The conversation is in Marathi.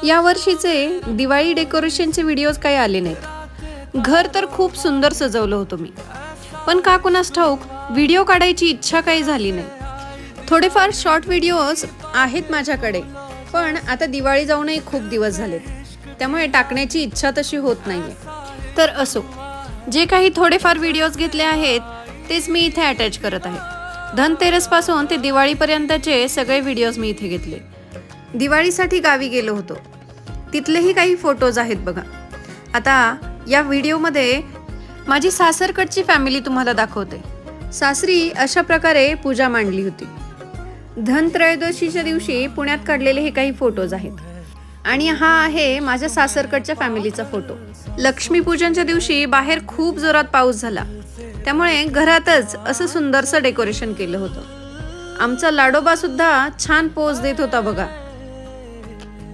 या वर्षीचे दिवाळी डेकोरेशनचे व्हिडिओज काही आले नाहीत. घर तर खूप सुंदर सजवलं होतं मी, पण का कुणास ठाऊक व्हिडिओ काढायची इच्छा काही झाली नाही. थोडेफार शॉर्ट व्हिडिओज आहेत माझ्याकडे, पण आता दिवाळी जाऊनही खूप दिवस झालेत, त्यामुळे टाकण्याची इच्छा तशी होत नाहीये. तर असो, जे काही थोडेफार व्हिडिओज घेतले आहेत तेच मी इथे अटॅच करत आहे. धनतेरसपासून ते दिवाळीपर्यंतचे सगळे व्हिडिओज मी इथे घेतले. दिवाळीसाठी गावी गेलो होतो, तिथलेही काही फोटोज आहेत बघा. आता या व्हिडिओमध्ये माझी सासरकडची फॅमिली तुम्हाला दाखवते. सासरी अशा प्रकारे पूजा मांडली होती. धनत्रयोदशीच्या दिवशी पुण्यात काढलेले हे काही फोटोज आहेत, आणि हा आहे माझ्या सासरकडच्या फॅमिलीचा फोटो. लक्ष्मीपूजनच्या दिवशी बाहेर खूप जोरात पाऊस झाला, त्यामुळे घरातच असं सुंदरसं डेकोरेशन केलं होतं. आमचा लाडोबा सुद्धा छान पोज देत होता बघा.